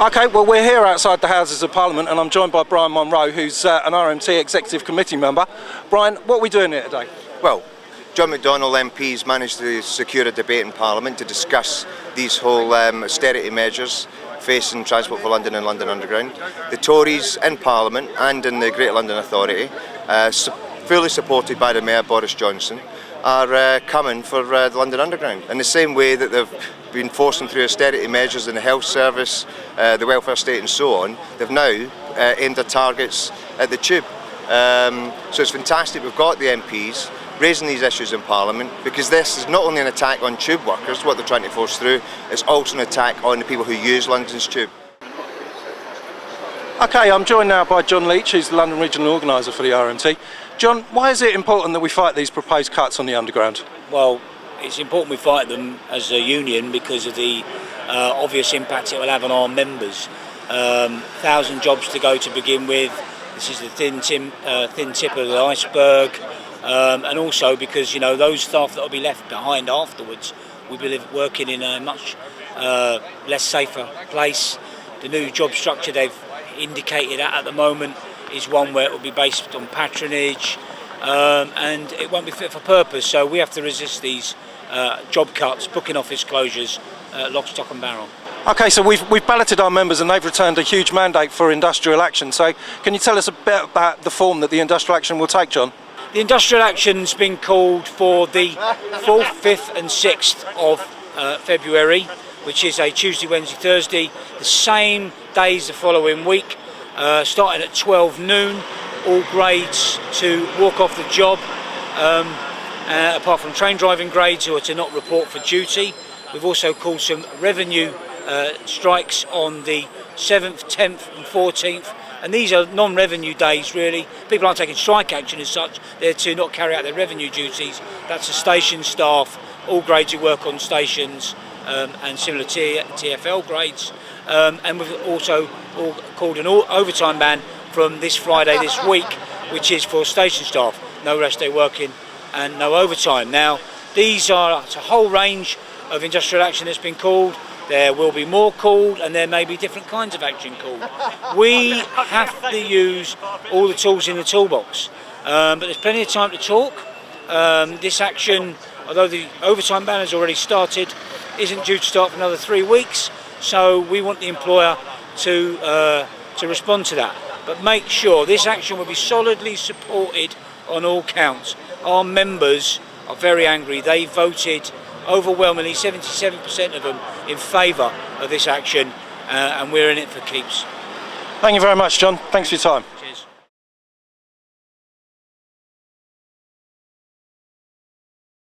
Okay, well we're here outside the Houses of Parliament and I'm joined by Brian Monroe, who's an RMT Executive Committee member. Brian, what are we doing here today? Well, John McDonnell MP's managed to secure a debate in Parliament to discuss these whole austerity measures facing Transport for London and London Underground. The Tories in Parliament and in the Greater London Authority, fully supported by the Mayor Boris Johnson, are coming for the London Underground. In the same way that they've been forcing through austerity measures in the health service, the welfare state and so on, they've now aimed their targets at the Tube. So it's fantastic we've got the MPs raising these issues in Parliament, because this is not only an attack on Tube workers, what they're trying to force through, it's also an attack on the people who use London's Tube. Okay, I'm joined now by John Leach, who's the London Regional Organiser for the RMT. John, why is it important that we fight these proposed cuts on the Underground? Well, it's important we fight them as a union because of the obvious impact it will have on our members. 1,000 jobs to go to begin with. This is the thin tip of the iceberg. And also because, you know, those staff that will be left behind afterwards will be working in a much less safer place. The new job structure they've indicated at the moment is one where it will be based on patronage, and it won't be fit for purpose. So we have to resist these job cuts, booking office closures, lock, stock and barrel. Okay, so we've balloted our members and they've returned a huge mandate for industrial action. So can you tell us a bit about the form that the industrial action will take, John? The industrial action's been called for the 4th, 5th and 6th of February, which is a Tuesday, Wednesday, Thursday, the same days the following week, starting at 12 noon, all grades to walk off the job, apart from train driving grades who are to not report for duty. We've also called some revenue strikes on the 7th, 10th and 14th. And these are non-revenue days, really. People aren't taking strike action as such. They're to not carry out their revenue duties. That's the station staff, all grades who work on stations, and similar TfL grades. And we've also called an overtime ban from this Friday this week, which is for station staff. No rest day working and no overtime. Now, these are a whole range of industrial action that's been called. There will be more called and there may be different kinds of action called. We have to use all the tools in the toolbox, but there's plenty of time to talk. This action, although the overtime ban has already started, isn't due to start for another 3 weeks, so we want the employer to respond to that. But make sure this action will be solidly supported on all counts. Our members are very angry. They voted overwhelmingly, 77% of them, in favour of this action, and we're in it for keeps. Thank you very much, John. Thanks for your time.